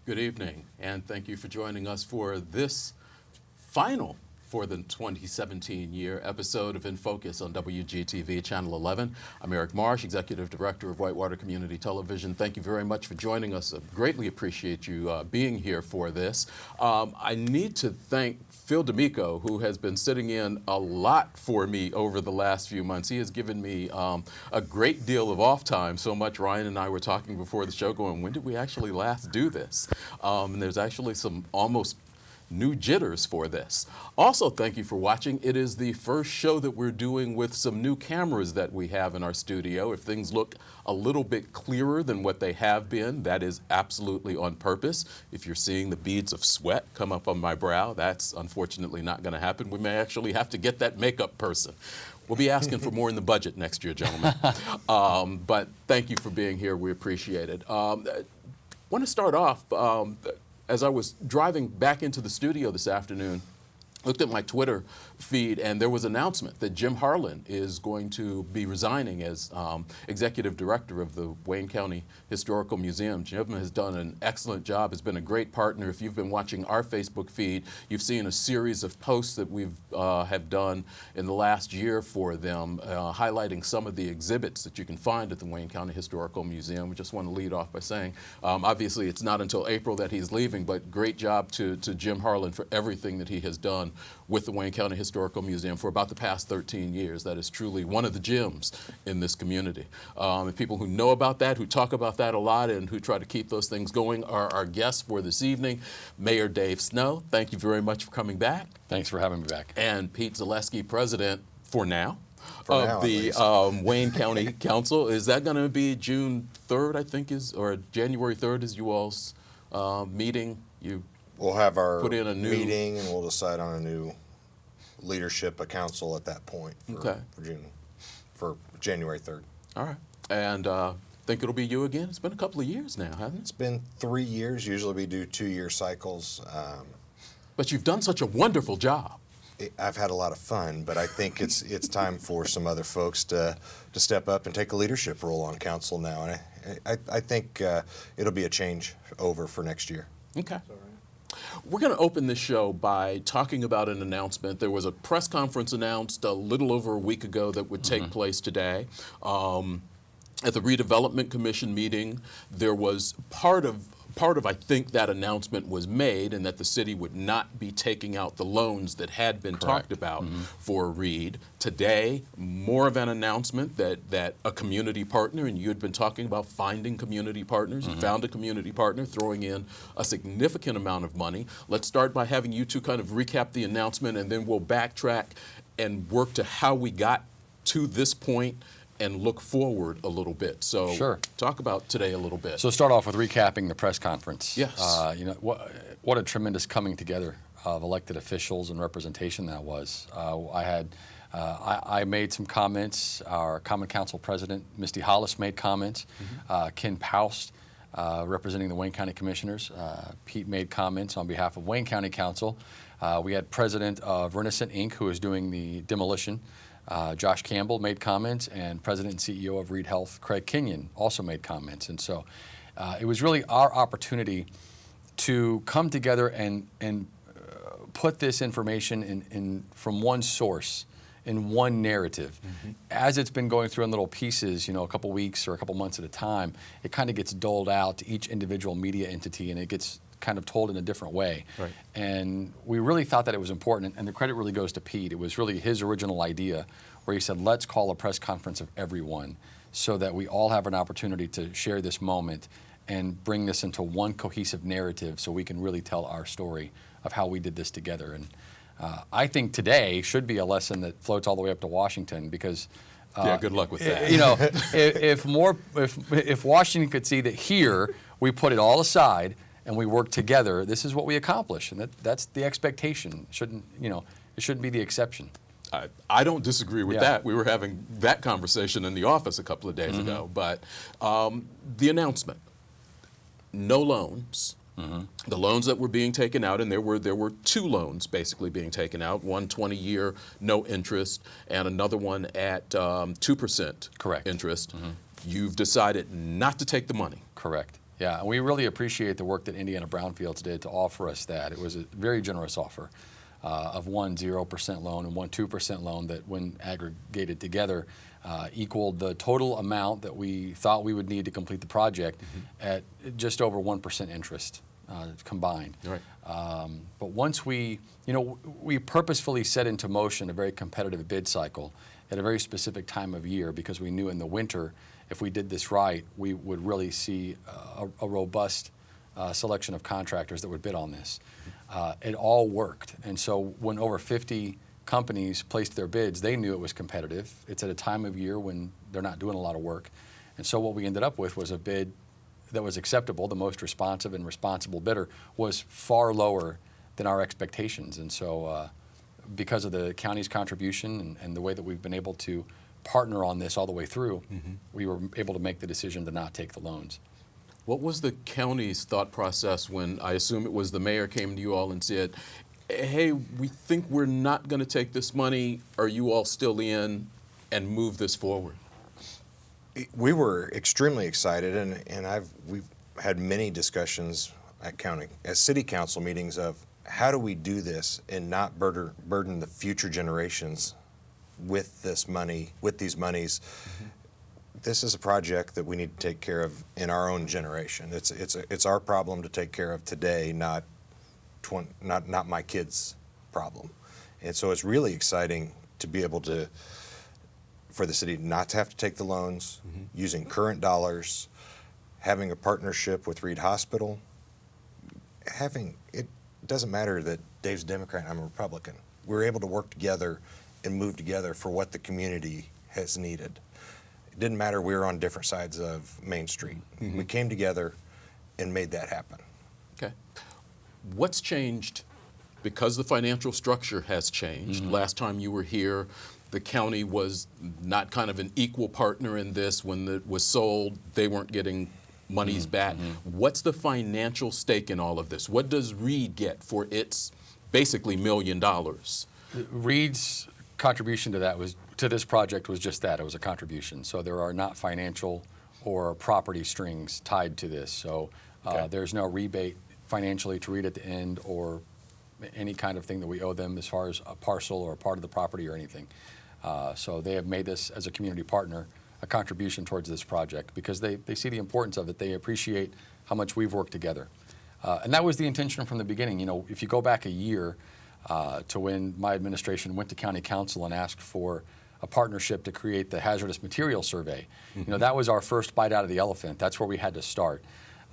Good evening, and thank you for joining us for this final for the 2017 year episode of In Focus on WGTV Channel 11. I'm Eric Marsh, Executive Director of Whitewater Community Television. Thank you very much for joining us. I greatly appreciate you being here for this. I need to thank Phil D'Amico, who has been sitting in a lot for me over the last few months. He has given me a great deal of off time, so much Ryan and I were talking before the show going, when did we actually last do this? And there's actually some almost new jitters for this. Also, thank you for watching. It is the first show that we're doing with some new cameras that we have in our studio. If things look a little bit clearer than what they have been, that is absolutely on purpose. If you're seeing the beads of sweat come up on my brow, that's unfortunately not going to happen. We may actually have to get that makeup person. We'll be asking for more in the budget next year, gentlemen. But thank you for being here. We appreciate it. I want to start off, as I was driving back into the studio this afternoon, looked at my Twitter feed, and there was an announcement that Jim Harlan is going to be resigning as Executive Director of the Wayne County Historical Museum. Jim has done an excellent job, has been a great partner. If you've been watching our Facebook feed, you've seen a series of posts that we've have done in the last year for them, highlighting some of the exhibits that you can find at the Wayne County Historical Museum. We just want to lead off by saying, obviously it's not until April that he's leaving, but great job to Jim Harlan for everything that he has done with the Wayne County Historical Museum for about the past 13 years. That is truly one of the gems in this community. And people who know about that, who talk about that a lot, and who try to keep those things going are our guests for this evening. Mayor Dave Snow, thank you very much for coming back. Thanks for having me back. And Pete Zaleski, President, for now, of the Wayne County Council. Is that going to be June 3rd, I think, or January 3rd is you all's meeting? We'll have our put in a new meeting, and we'll decide on a new leadership, a council at that point for January 3rd. All right. And think it'll be you again? It's been a couple of years now, hasn't it? It's been 3 years. Usually we do 2-year cycles. But you've done such a wonderful job. I've had a lot of fun, but I think it's time for some other folks to step up and take a leadership role on council now. And I think it'll be a change over for next year. Okay. We're going to open this show by talking about an announcement. There was a press conference announced a little over a week ago that would take place today. At the Redevelopment Commission meeting, there was part of I think that announcement was made, and that the city would not be taking out the loans that had been talked about for Reed. Today, more of an announcement that a community partner, and you had been talking about finding community partners. You found a community partner, throwing in a significant amount of money. Let's start by having you two kind of recap the announcement, and then we'll backtrack and work to how we got to this point and look forward a little bit. So sure. Talk about today a little bit. So start off with recapping the press conference. Yes. You know, what a tremendous coming together of elected officials and representation that was. I made some comments. Our Common Council President, Misty Hollis, made comments. Ken Paust, representing the Wayne County Commissioners. Pete made comments on behalf of Wayne County Council. We had President of Renascent Inc., who is doing the demolition. Josh Campbell made comments, and President and CEO of Reed Health, Craig Kenyon, also made comments. And so it was really our opportunity to come together and put this information in from one source, in one narrative. As it's been going through in little pieces, you know, a couple weeks or a couple months at a time, it kind of gets doled out to each individual media entity, and it gets kind of told in a different way. Right. And we really thought that it was important, and the credit really goes to Pete. It was really his original idea, where he said, let's call a press conference of everyone so that we all have an opportunity to share this moment and bring this into one cohesive narrative so we can really tell our story of how we did this together. And I think today should be a lesson that floats all the way up to Washington, because yeah, good luck with that. You know, if Washington could see that here we put it all aside and we work together, this is what we accomplish, and that's the expectation. It shouldn't be the exception. I don't disagree with that. We were having that conversation in the office a couple of days ago. But the announcement, no loans. The loans that were being taken out, and there were 2 loans basically being taken out, one 20-year no interest and another one at 2% Correct. interest. You've decided not to take the money. Correct. Yeah, and we really appreciate the work that Indiana Brownfields did to offer us that. It was a very generous offer of one 0% loan and one 2% loan that, when aggregated together, equaled the total amount that we thought we would need to complete the project at just over 1% interest combined. Right. But once we purposefully set into motion a very competitive bid cycle at a very specific time of year, because we knew in the winter, if we did this right, we would really see a robust selection of contractors that would bid on this. It all worked. And so when over 50 companies placed their bids, they knew it was competitive. It's at a time of year when they're not doing a lot of work. And so what we ended up with was a bid that was acceptable. The most responsive and responsible bidder was far lower than our expectations. And so because of the county's contribution and the way that we've been able to partner on this all the way through, we were able to make the decision to not take the loans. What was the county's thought process when, I assume it was the mayor came to you all and said, hey, we think we're not going to take this money, are you all still in, and move this forward? We were extremely excited, and we've had many discussions at city council meetings of how do we do this and not burden the future generations with this money, with these monies. This is a project that we need to take care of in our own generation. It's our problem to take care of today, not my kids' problem. And so it's really exciting to be able to, for the city not to have to take the loans, using current dollars, having a partnership with Reed Hospital. It doesn't matter that Dave's a Democrat and I'm a Republican. We're able to work together and move together for what the community has needed. It didn't matter we were on different sides of Main Street. We came together and made that happen. Okay. What's changed? Because the financial structure has changed. Last time you were here, the county was not kind of an equal partner in this. When it was sold, they weren't getting monies back. What's the financial stake in all of this? What does Reed get for its basically $1 million? Reed's contribution to this project was just that. It was a contribution. So there are not financial or property strings tied to this. So there's no rebate financially to Reed at the end, or any kind of thing that we owe them as far as a parcel or a part of the property or anything. So they have made this, as a community partner, a contribution towards this project because they see the importance of it. They appreciate how much we've worked together. And that was the intention from the beginning. If you go back a year to when my administration went to county council and asked for a partnership to create the hazardous material survey, that was our first bite out of the elephant. That's where we had to start.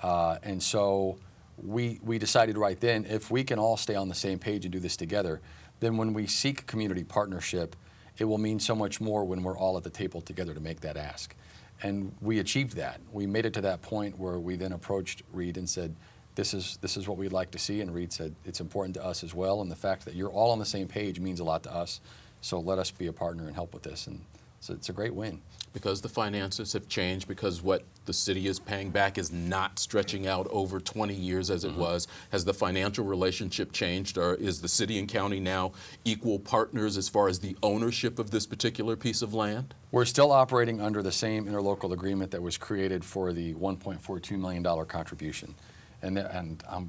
And so we decided right then, if we can all stay on the same page and do this together, then when we seek community partnership, it will mean so much more when we're all at the table together to make that ask. And we achieved that. We made it to that point where we then approached Reed and said, this is what we'd like to see. And Reed said, it's important to us as well. And the fact that you're all on the same page means a lot to us. So let us be a partner and help with this. And so it's a great win. Because the finances have changed, because what the city is paying back is not stretching out over 20 years as it was. Has the financial relationship changed, or is the city and county now equal partners as far as the ownership of this particular piece of land? We're still operating under the same interlocal agreement that was created for the $1.42 million contribution. And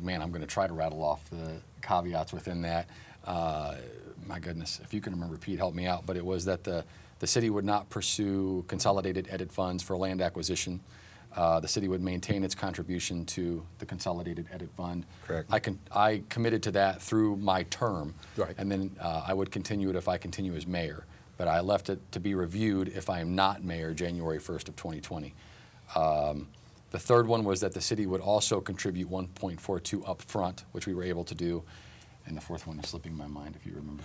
man, I'm going to try to rattle off the caveats within that. My goodness, if you can remember, Pete, help me out. But it was that the city would not pursue consolidated edit funds for land acquisition. The city would maintain its contribution to the consolidated edit fund. Correct. I committed to that through my term. Right. And then I would continue it if I continue as mayor. But I left it to be reviewed if I am not mayor January 1st of 2020. The third one was that the city would also contribute 1.42 up front, which we were able to do. And the fourth one is slipping my mind, if you remember.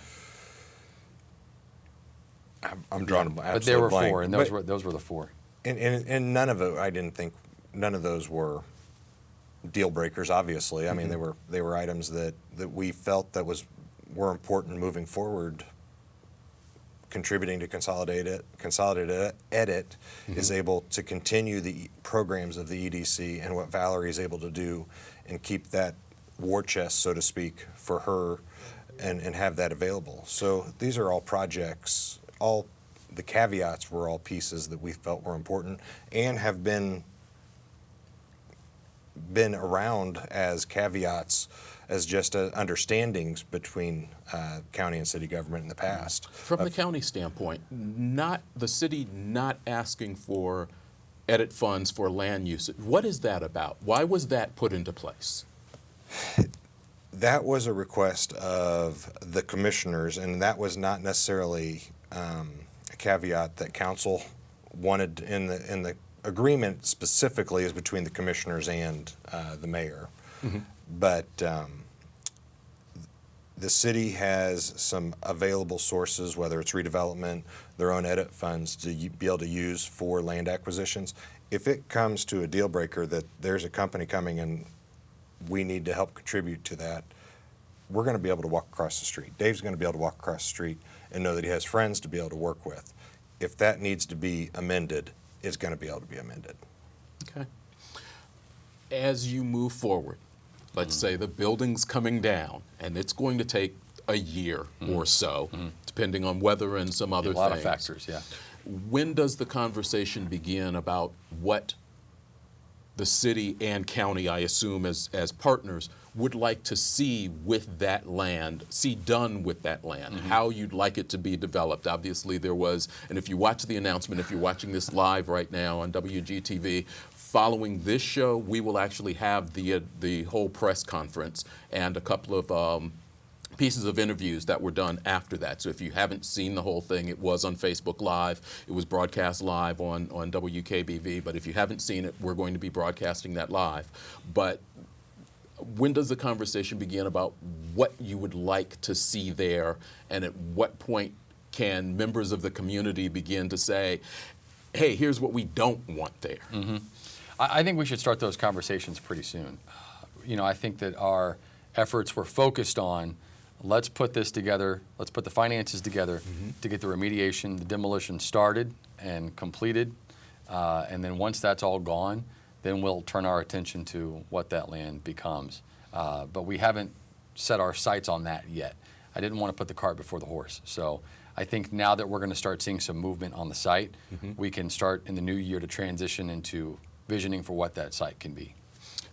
I'm drawing a But there were blank. four, and those were the four. And none of it, I didn't think, none of those were deal breakers, obviously. I mean, they were items that we felt were important moving forward. Contributing to consolidated edit is able to continue the programs of the EDC and what Valerie is able to do and keep that war chest, so to speak, for her and have that available. So these are all projects, all the caveats were all pieces that we felt were important and have been been around as caveats, as just understandings between county and city government in the past. From the county standpoint, not the city not asking for edit funds for land use. What is that about? Why was that put into place? That was a request of the commissioners, and that was not necessarily a caveat that council wanted in the agreement specifically is between the commissioners and the mayor. Mm-hmm. But the city has some available sources, whether it's redevelopment, their own edit funds to be able to use for land acquisitions. If it comes to a deal breaker that there's a company coming and we need to help contribute to that, we're going to be able to walk across the street. Dave's going to be able to walk across the street and know that he has friends to be able to work with. If that needs to be amended, it's going to be able to be amended. Okay. As you move forward, let's say the building's coming down, and it's going to take a year or so, depending on weather and some other things. A lot of factors, yeah. When does the conversation begin about what the city and county, I assume, as partners, would like to see with that land, see done with that land, how you'd like it to be developed? Obviously there was, and if you watch the announcement, if you're watching this live right now on WGTV, following this show, we will actually have the whole press conference and a couple of pieces of interviews that were done after that. So if you haven't seen the whole thing, it was on Facebook Live. It was broadcast live on WKBV. But if you haven't seen it, we're going to be broadcasting that live. But when does the conversation begin about what you would like to see there, and at what point can members of the community begin to say, hey, here's what we don't want there? I think we should start those conversations pretty soon. I think that our efforts were focused on, let's put this together, let's put the finances together to get the remediation, the demolition started and completed. And then once that's all gone, then we'll turn our attention to what that land becomes. But we haven't set our sights on that yet. I didn't want to put the cart before the horse. So I think now that we're going to start seeing some movement on the site, we can start in the new year to transition into visioning for what that site can be.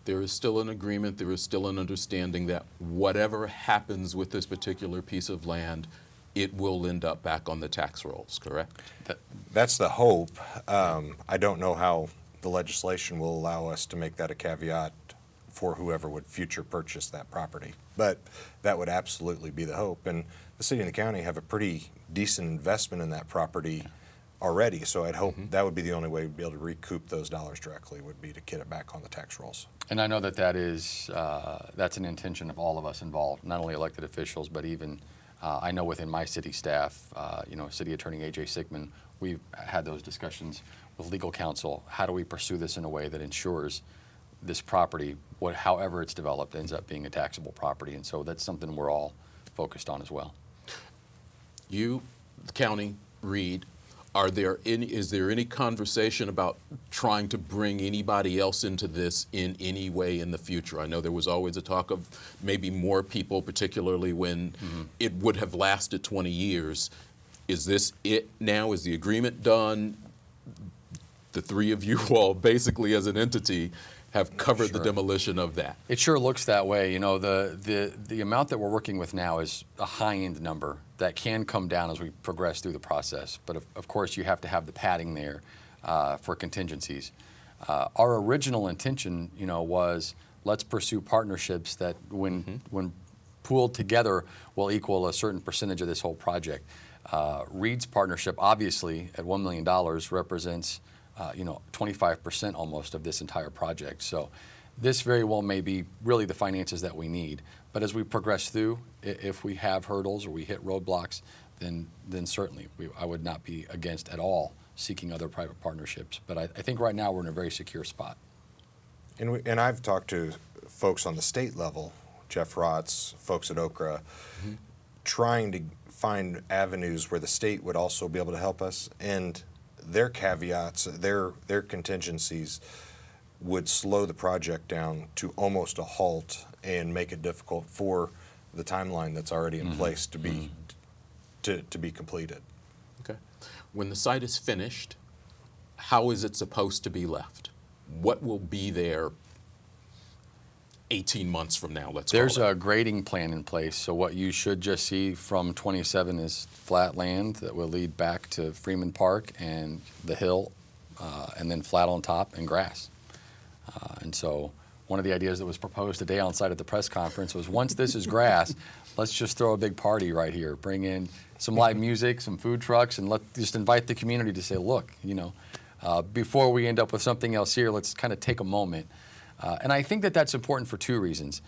There is still an agreement, there is still an understanding that whatever happens with this particular piece of land, it will end up back on the tax rolls, correct? That's the hope. I don't know how the legislation will allow us to make that a caveat for whoever would future purchase that property. But that would absolutely be the hope. And the city and the county have a pretty decent investment in that property already, so I'd hope that would be the only way we'd be able to recoup those dollars directly, would be to get it back on the tax rolls. And I know that is that's an intention of all of us involved, not only elected officials, but even I know within my city staff, City Attorney A.J. Sigmund, we've had those discussions with legal counsel. How do we pursue this in a way that ensures this property, however it's developed, ends up being a taxable property? And so that's something we're all focused on as well. You, the county, Reed, is there any conversation about trying to bring anybody else into this in any way in the future? I know there was always a talk of maybe more people, particularly when it would have lasted 20 years. Is this it now? Is the agreement done? The three of you all, basically as an entity, have covered the demolition of that. It sure looks that way. The amount that we're working with now is a high-end number that can come down as we progress through the process. But of course, you have to have the padding there for contingencies. Our original intention, was let's pursue partnerships that, when pooled together, will equal a certain percentage of this whole project. Reed's partnership, obviously, at $1 million represents 25% almost of this entire project. So this very well may be really the finances that we need. But as we progress through, if we have hurdles or we hit roadblocks, then certainly I would not be against at all seeking other private partnerships. But I think right now we're in a very secure spot. And I've talked to folks on the state level, Jeff Rotz, folks at Okra, trying to find avenues where the state would also be able to help us. And their caveats, their contingencies would slow the project down to almost a halt and make it difficult for the timeline that's already in place to be to be completed. Okay. When the site is finished, how is it supposed to be left? What will be there 18 months from now, let's There's call it. a grading plan in place, so what you should just see from 27 is flat land that will lead back to Freeman Park and the hill, and then flat on top and grass. And so one of the ideas that was proposed today on site at the press conference was, once this is grass, let's just throw a big party right here. Bring in some live music, some food trucks, and just invite the community to say, look, before we end up with something else here, let's kind of take a moment. And I think that that's important for two reasons.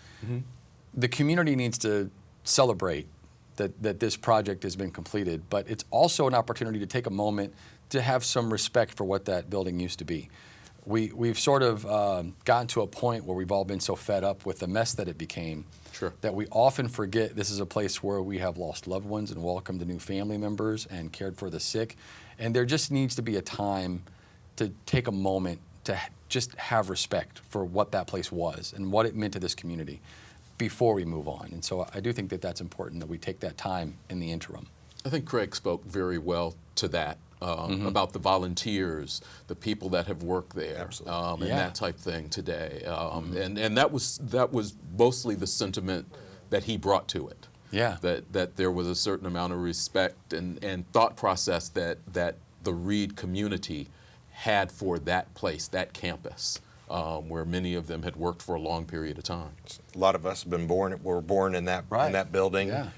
The community needs to celebrate that this project has been completed, but it's also an opportunity to take a moment to have some respect for what that building used to be. We've sort of gotten to a point where we've all been so fed up with the mess that it became that we often forget this is a place where we have lost loved ones and welcomed new family members and cared for the sick. And there just needs to be a time to take a moment to just have respect for what that place was and what it meant to this community before we move on. And so I do think that that's important, that we take that time in the interim. I think Craig spoke very well to that, about the volunteers, the people that have worked there, and that type thing today. And that was mostly the sentiment that he brought to it. Yeah. That there was a certain amount of respect and thought process that the Reed community had for that place, that campus, where many of them had worked for a long period of time. A lot of us have been were born in that building. Yeah.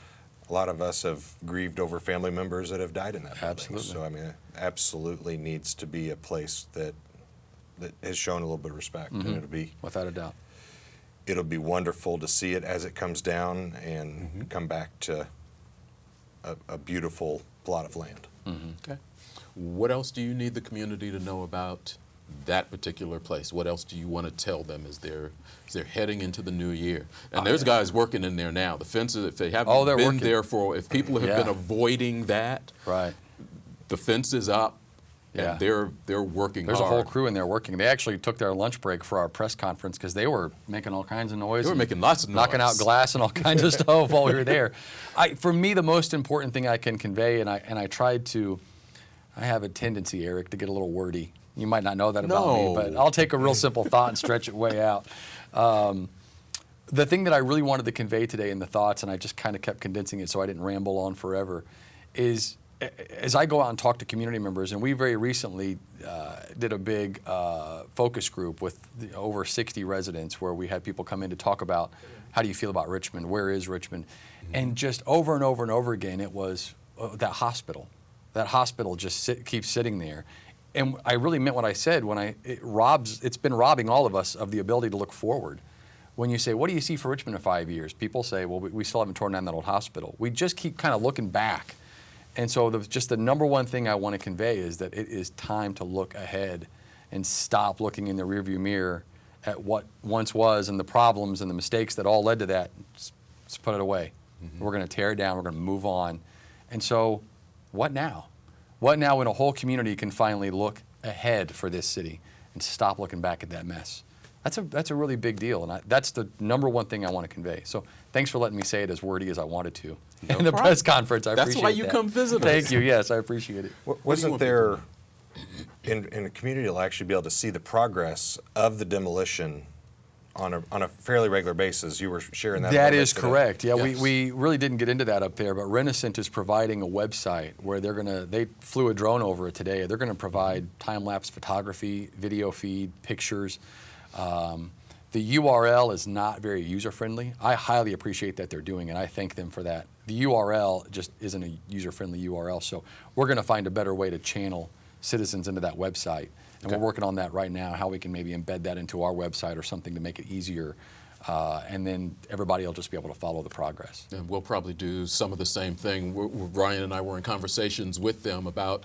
A lot of us have grieved over family members that have died in that building. Absolutely. So I mean, it absolutely needs to be a place that has shown a little bit of respect, and it'll be, without a doubt, it'll be wonderful to see it as it comes down and come back to a beautiful plot of land. Okay. What else do you need the community to know about that particular place? What else do you want to tell them as they're heading into the new year? And there's guys working in there now. The fences, if they haven't been working there if people have been avoiding that, the fence is up, and they're working There's hard. a whole crew in there working. They actually took their lunch break for our press conference because they were making all kinds of noise. They were making lots of noise. Knocking out glass and all kinds of stuff while we were there. For me, the most important thing I can convey, and I tried to, I have a tendency, Eric, to get a little wordy. You might not know that about me, but I'll take a real simple thought and stretch it way out. The thing that I really wanted to convey today in the thoughts, and I just kind of kept condensing it so I didn't ramble on forever, is as I go out and talk to community members, and we very recently did a big focus group with over 60 residents where we had people come in to talk about how do you feel about Richmond, where is Richmond, and just over and over and over again it was that hospital. That hospital just keeps sitting there. And I really meant what I said when it's been robbing all of us of the ability to look forward. When you say, what do you see for Richmond in 5 years? People say, well, we still haven't torn down that old hospital. We just keep kind of looking back. And so just the number one thing I want to convey is that it is time to look ahead and stop looking in the rearview mirror at what once was and the problems and the mistakes that all led to that. Just put it away. We're going to tear it down. We're going to move on. And so what now? What now when a whole community can finally look ahead for this city and stop looking back at that mess? That's a really big deal, and that's the number one thing I want to convey. So thanks for letting me say it as wordy as I wanted to in the press conference. I appreciate That's why you that. come visit us. Thank you. Yes, I appreciate it. Wasn't there, in a community, will actually be able to see the progress of the demolition on a fairly regular basis? You were sharing that. That is correct. Yeah, Yes. we really didn't get into that up there, but Renaissance is providing a website where they flew a drone over it today. They're going to provide time-lapse photography, video feed, pictures. The URL is not very user-friendly. I highly appreciate that they're doing it. I thank them for that. The URL just isn't a user-friendly URL, so we're going to find a better way to channel citizens into that website. And we're working on that right now, how we can maybe embed that into our website or something to make it easier. And then everybody will just be able to follow the progress. And we'll probably do some of the same thing. Ryan and I were in conversations with them about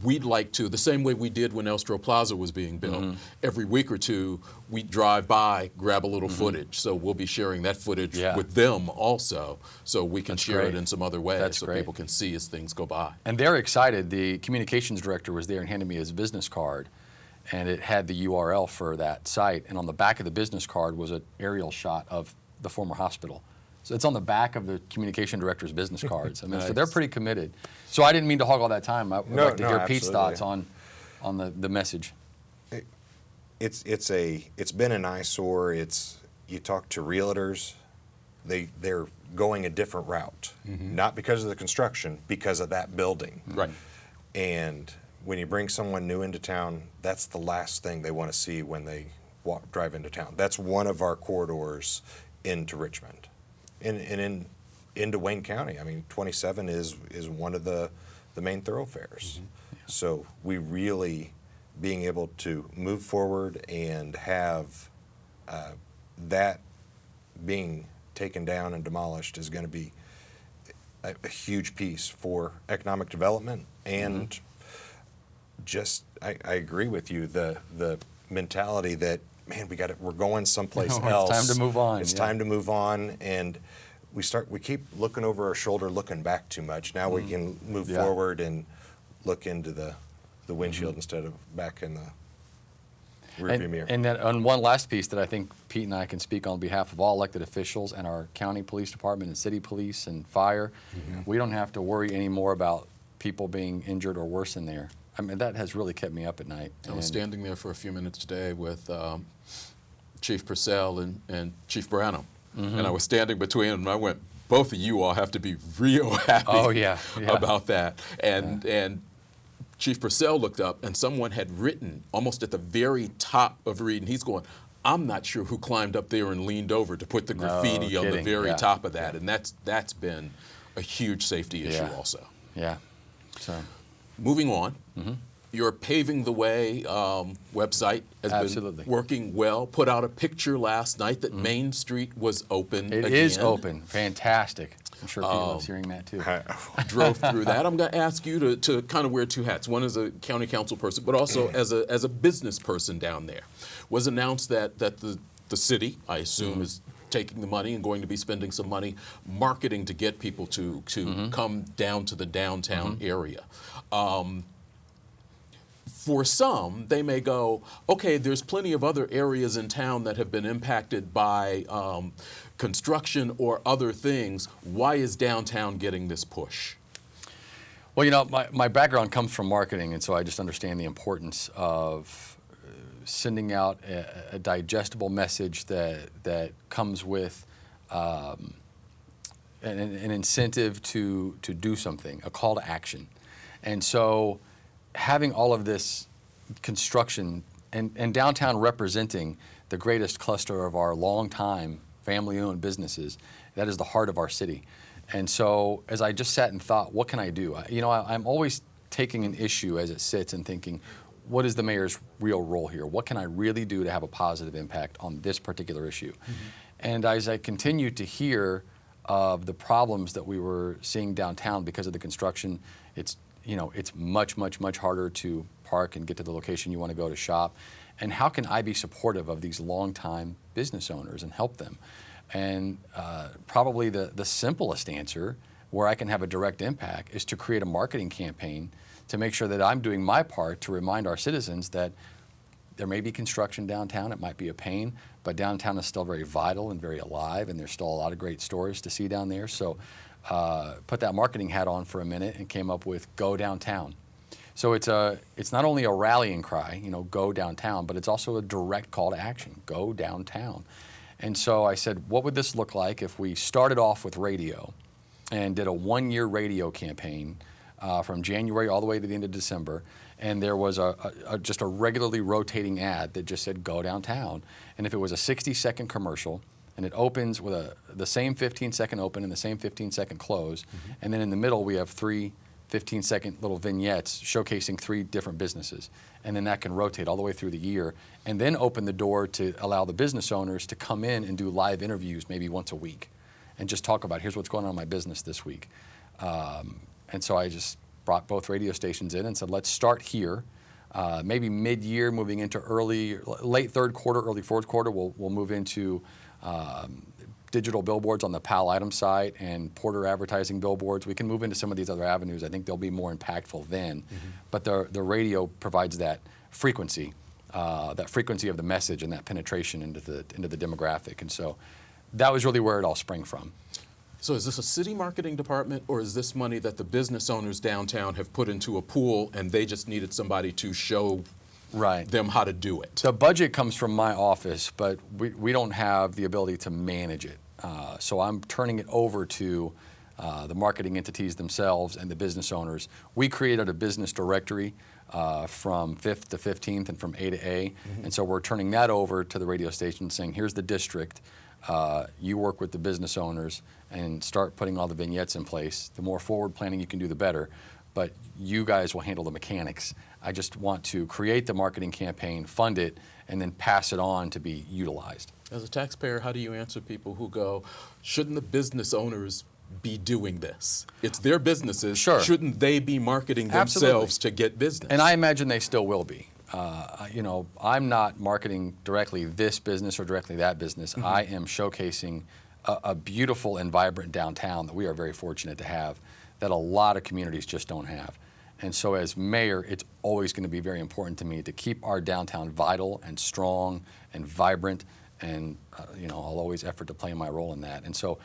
we'd like to, the same way we did when Elstro Plaza was being built, every week or two we drive by, grab a little footage. So we'll be sharing that footage with them also, so we can share it in some other ways so people can see as things go by. And they're excited. The communications director was there and handed me his business card. And it had the URL for that site. And on the back of the business card was an aerial shot of the former hospital. So it's on the back of the communication director's business cards. I mean, so they're pretty committed. So I didn't mean to hog all that time. I would like to hear Pete's thoughts on the message. It's been an eyesore. It's you talk to realtors, they're going a different route, not because of the construction, because of that building. Right. And when you bring someone new into town, that's the last thing they want to see when they drive into town. That's one of our corridors into Richmond, and into Wayne County. I mean, 27 is one of the main thoroughfares. So we really being able to move forward and have that being taken down and demolished is going to be a huge piece for economic development and just I agree with you, the mentality that, man, we're going someplace else. It's time to move on. It's time to move on, and we keep looking over our shoulder, looking back too much. Now we can move forward and look into the windshield instead of back in the rearview mirror. And then on one last piece that I think Pete and I can speak on behalf of all elected officials and our county police department and city police and fire, we don't have to worry anymore about people being injured or worse in there. I mean, that has really kept me up at night. I was standing there for a few minutes today with Chief Purcell and Chief Branham, and I was standing between them, and I went, both of you all have to be real happy about that. And Chief Purcell looked up, and someone had written almost at the very top of reading, he's going, I'm not sure who climbed up there and leaned over to put the graffiti on the very top of that. And that's been a huge safety issue also. Yeah. So moving on, your Paving the Way website has been working well. Put out a picture last night that Main Street was open again. It is open. Fantastic. I'm sure people loves hearing that too. Drove through that. I'm going to ask you to kind of wear two hats. One as a county council person, but also as a business person down there. Was announced that the city, I assume, is taking the money and going to be spending some money marketing to get people to come down to the downtown area. For some, they may go, okay, there's plenty of other areas in town that have been impacted by construction or other things. Why is downtown getting this push? Well, you know, my background comes from marketing, and so I just understand the importance of sending out a digestible message that comes with an incentive to do something, a call to action. And so having all of this construction and downtown representing the greatest cluster of our long-time family-owned businesses, that is the heart of our city. And so as I just sat and thought, what can I do? You know, I'm always taking an issue as it sits and thinking, what is the mayor's real role here? What can I really do to have a positive impact on this particular issue? And as I continued to hear of the problems that we were seeing downtown because of the construction, it's much, much, much harder to park and get to the location you want to go to shop. And how can I be supportive of these longtime business owners and help them? And probably the simplest answer where I can have a direct impact is to create a marketing campaign to make sure that I'm doing my part to remind our citizens that there may be construction downtown, it might be a pain, but downtown is still very vital and very alive, and there's still a lot of great stores to see down there. So put that marketing hat on for a minute and came up with Go Downtown. So it's not only a rallying cry, go downtown, but it's also a direct call to action, go downtown. And so I said, what would this look like if we started off with radio and did a one-year radio campaign from January all the way to the end of December, and there was just a regularly rotating ad that just said, go downtown. And if it was a 60-second commercial, and it opens with the same 15-second open and the same 15-second close, and then in the middle we have three 15-second little vignettes showcasing three different businesses. And then that can rotate all the way through the year and then open the door to allow the business owners to come in and do live interviews maybe once a week and just talk about, here's what's going on in my business this week. And so I just brought both radio stations in and said, let's start here. Maybe mid-year, moving into late third quarter, early fourth quarter, we'll move into digital billboards on the PAL item site and Porter advertising billboards. We can move into some of these other avenues. I think they'll be more impactful then. But the radio provides that frequency of the message and that penetration into the demographic. And so that was really where it all sprang from. So is this a city marketing department, or is this money that the business owners downtown have put into a pool and they just needed somebody to show Right. them how to do it. The budget comes from my office, but we don't have the ability to manage it. So I'm turning it over to the marketing entities themselves and the business owners. We created a business directory from 5th to 15th and from A to A. And so we're turning that over to the radio station saying, here's the district. You work with the business owners and start putting all the vignettes in place. The more forward planning you can do, the better. But you guys will handle the mechanics. I just want to create the marketing campaign, fund it, and then pass it on to be utilized. As a taxpayer, how do you answer people who go, shouldn't the business owners be doing this? It's their businesses. Sure. Shouldn't they be marketing themselves to get business? And I imagine they still will be. I'm not marketing directly this business or directly that business. I am showcasing a beautiful and vibrant downtown that we are very fortunate to have, that a lot of communities just don't have. And so as mayor, it's always going to be very important to me to keep our downtown vital and strong and vibrant, and I'll always effort to play my role in that. And so,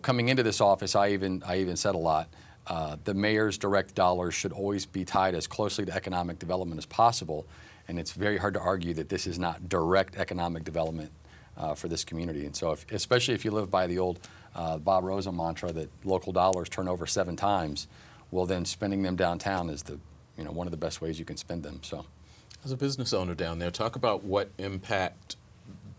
coming into this office, I even said a lot, the mayor's direct dollars should always be tied as closely to economic development as possible, and it's very hard to argue that this is not direct economic development for this community. And so, especially if you live by the old Bob Rosa mantra that local dollars turn over 7 times, well, then spending them downtown is one of the best ways you can spend them. So, as a business owner down there, talk about what impact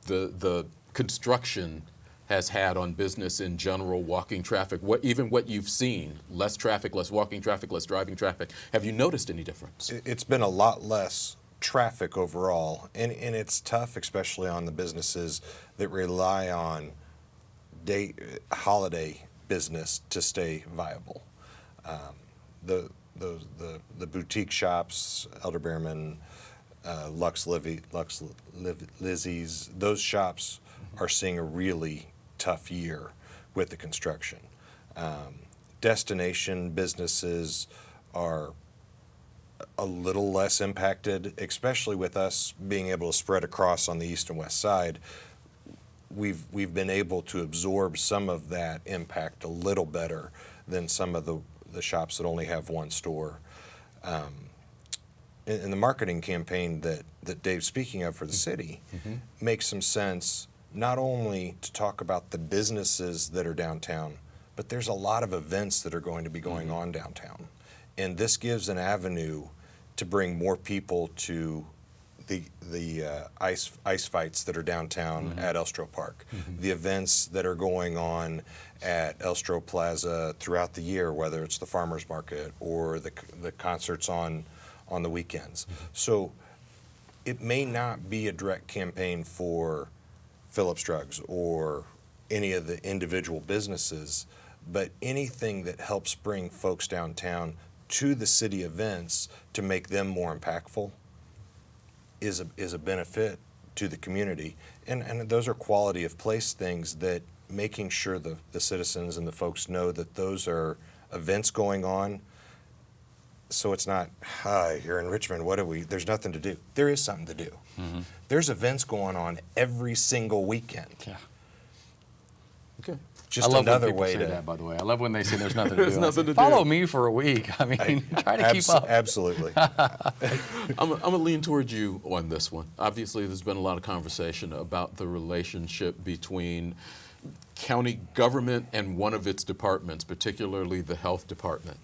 the construction has had on business in general, walking traffic, what you've seen, less traffic, less walking traffic, less driving traffic. Have you noticed any difference? It's been a lot less traffic overall, and it's tough, especially on the businesses that rely on holiday business to stay viable. The boutique shops, Elder Behrman, Lux Lizzie's, those shops are seeing a really tough year with the construction. Destination businesses are a little less impacted, especially with us being able to spread across on the east and west side. We've been able to absorb some of that impact a little better than some of the shops that only have one store. And the marketing campaign that Dave's speaking of for the city makes some sense, not only to talk about the businesses that are downtown, but there's a lot of events that are going to be going on downtown. And this gives an avenue to bring more people to the ice fights that are downtown at Elstro Park, the events that are going on at Elstro Plaza throughout the year, whether it's the farmers market or the concerts on the weekends. So it may not be a direct campaign for Phillips Drugs or any of the individual businesses, but anything that helps bring folks downtown to the city events to make them more impactful is a benefit to the community. And those are quality of place things that making sure the citizens and the folks know that those are events going on. So it's not, hi, you're in Richmond, there's nothing to do. There is something to do. There's events going on every single weekend. Yeah. Okay. Just I love another when people way say to that, by the way. I love when they say there's nothing to There's do. nothing to do. Follow me for a week. I mean, try to keep up. Absolutely. I'm going to lean towards you on this one. Obviously, there's been a lot of conversation about the relationship between county government and one of its departments, particularly the health department.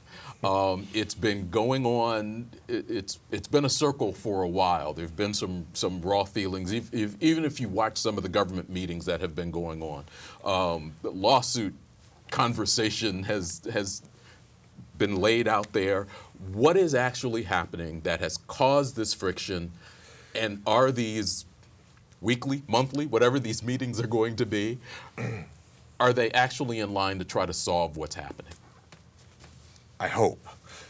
It's been going on, it's been a circle for a while. There have been some raw feelings, even if you watch some of the government meetings that have been going on. The lawsuit conversation has been laid out there. What is actually happening that has caused this friction, and are these weekly, monthly, whatever these meetings are going to be, are they actually in line to try to solve what's happening? I hope.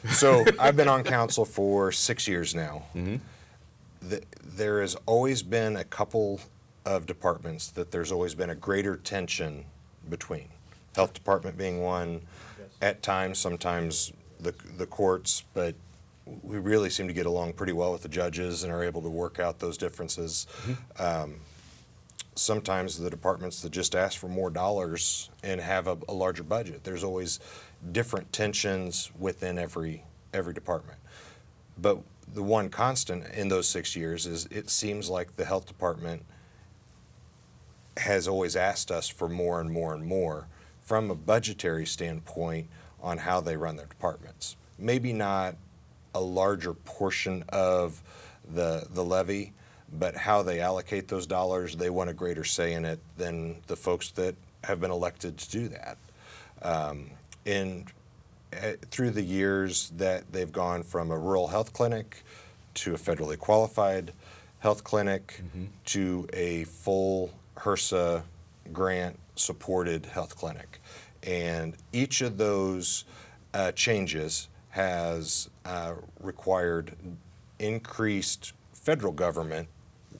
So I've been on council for 6 years now. There has always been a couple of departments that there's always been a greater tension between. Health department being one, at times, sometimes the courts, but we really seem to get along pretty well with the judges and are able to work out those differences. Sometimes the departments that just ask for more dollars and have a larger budget. There's always different tensions within every department. But the one constant in those 6 years is it seems like the health department has always asked us for more and more and more from a budgetary standpoint on how they run their departments. Maybe not a larger portion of the levy, but how they allocate those dollars, they want a greater say in it than the folks that have been elected to do that. Through the years that they've gone from a rural health clinic to a federally qualified health clinic to a full HRSA grant supported health clinic. And each of those changes has required increased federal government,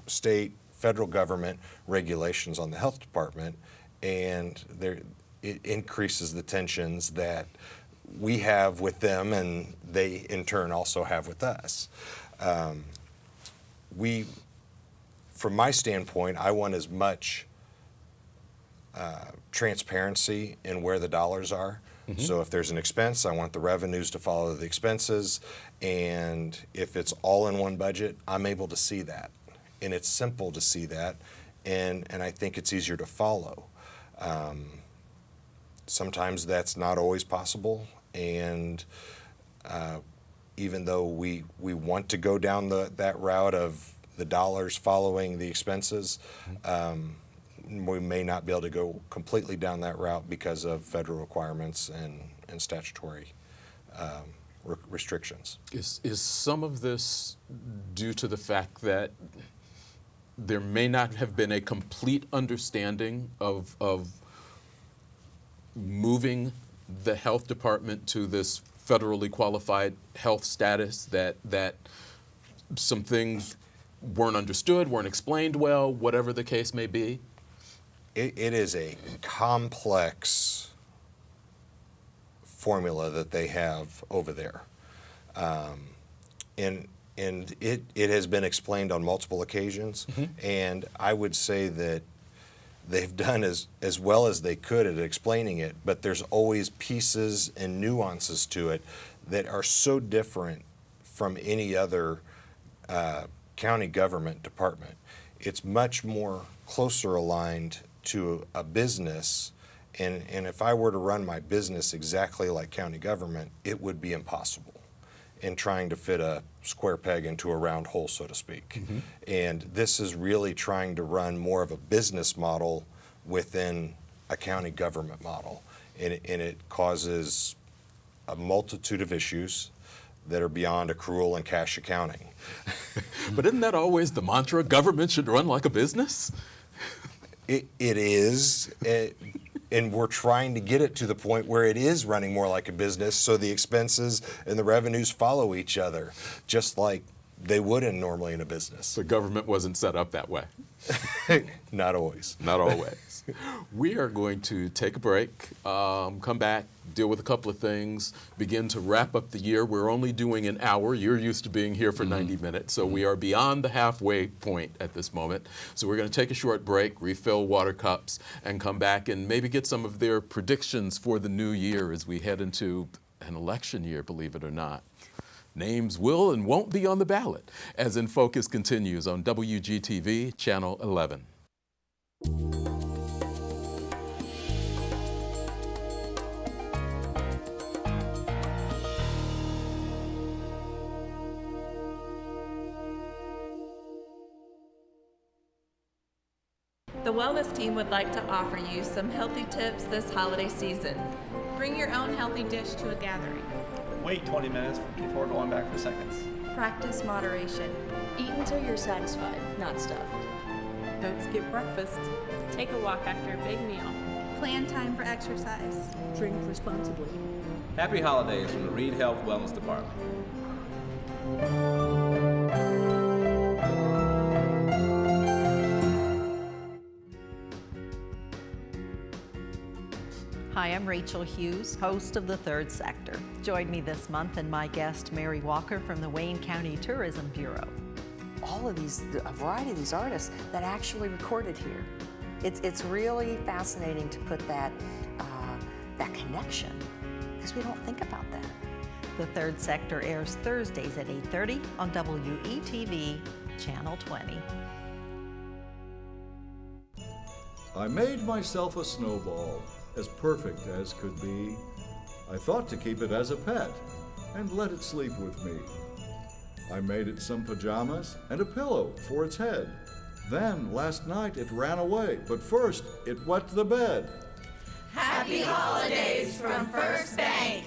state, federal government regulations on the health department, and it increases the tensions that we have with them and they in turn also have with us. From my standpoint, I want as much transparency in where the dollars are. So if there's an expense, I want the revenues to follow the expenses, and if it's all in one budget, I'm able to see that. And it's simple to see that, and I think it's easier to follow. Sometimes that's not always possible, and even though we want to go down that route of the dollars following the expenses, we may not be able to go completely down that route because of federal requirements and statutory restrictions. Is some of this due to the fact that there may not have been a complete understanding of moving the health department to this federally qualified health status, that some things weren't understood, weren't explained well, whatever the case may be? It is a complex formula that they have over there. And it has been explained on multiple occasions, and I would say that they've done as well as they could at explaining it, but there's always pieces and nuances to it that are so different from any other county government department. It's much more closer aligned to a business, and if I were to run my business exactly like county government, it would be impossible in trying to fit a square peg into a round hole, so to speak. And this is really trying to run more of a business model within a county government model, and it causes a multitude of issues that are beyond accrual and cash accounting. But isn't that always the mantra? Government should run like a business? It is, and we're trying to get it to the point where it is running more like a business, so the expenses and the revenues follow each other, just like they would normally in a business. The government wasn't set up that way. Not always. Not always. We are going to take a break, come back, deal with a couple of things, begin to wrap up the year. We're only doing an hour. You're used to being here for 90 minutes, so we are beyond the halfway point at this moment. So we're going to take a short break, refill water cups, and come back and maybe get some of their predictions for the new year as we head into an election year, believe it or not. Names will and won't be on the ballot as In Focus continues on WGTV Channel 11. The wellness team would like to offer you some healthy tips this holiday season. Bring your own healthy dish to a gathering. Wait 20 minutes before going back for seconds. Practice moderation. Eat until you're satisfied, not stuffed. Don't skip breakfast. Take a walk after a big meal. Plan time for exercise. Drink responsibly. Happy holidays from the Reed Health Wellness Department. Hi, I'm Rachel Hughes, host of The Third Sector. Join me this month and my guest, Mary Walker from the Wayne County Tourism Bureau. All of these, a variety of these artists that actually recorded here. It's really fascinating to put that connection, because we don't think about that. The Third Sector airs Thursdays at 8:30 on WETV, Channel 20. I made myself a snowball, as perfect as could be. I thought to keep it as a pet and let it sleep with me. I made it some pajamas and a pillow for its head. Then, last night, it ran away, but first, it wet the bed. Happy holidays from First Bank.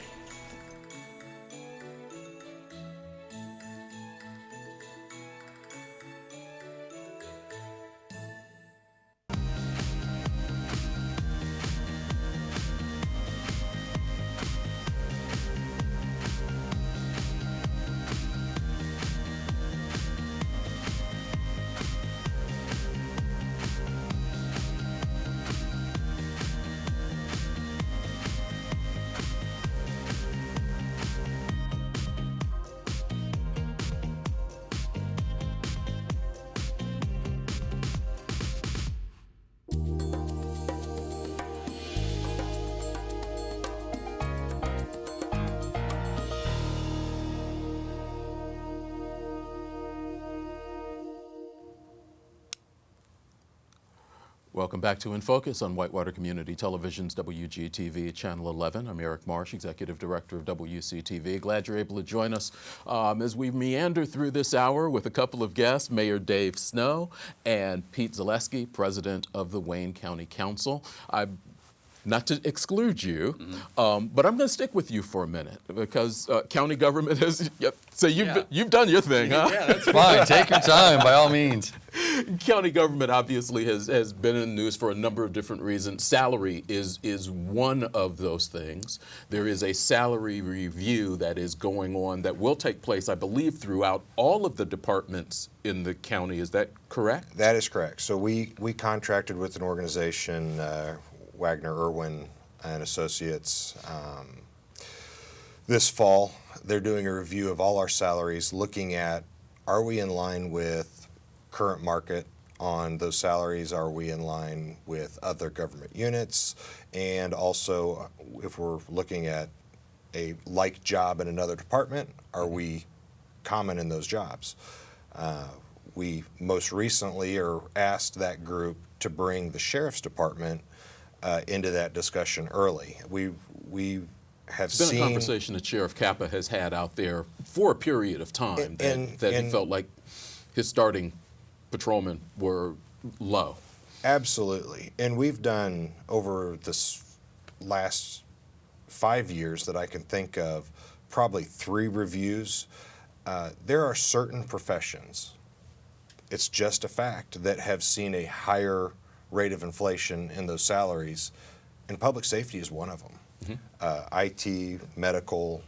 Welcome back to In Focus on Whitewater Community Television's WGTV Channel 11. I'm Eric Marsh, Executive Director of WCTV. Glad you're able to join us as we meander through this hour with a couple of guests, Mayor Dave Snow and Pete Zaleski, President of the Wayne County Council. Not to exclude you, but I'm going to stick with you for a minute because county government has. So you've done your thing, huh? Yeah, that's fine. Take your time, by all means. County government obviously has been in the news for a number of different reasons. Salary is one of those things. There is a salary review that is going on that will take place, I believe, throughout all of the departments in the county. Is that correct? That is correct. So we contracted with an organization, Wagner, Irwin and Associates, this fall. They're doing a review of all our salaries, looking at, are we in line with current market on those salaries? Are we in line with other government units? And also, if we're looking at a like job in another department, are we common in those jobs? We most recently asked that group to bring the Sheriff's Department into that discussion early. We have It's been seen a conversation that Sheriff Kappa has had out there for a period of time that he felt like his starting patrolmen were low. Absolutely. And we've done over this last 5 years that I can think of, probably 3 reviews. There are certain professions, it's just a fact, that have seen a higher rate of inflation in those salaries, and public safety is one of them. IT, medical,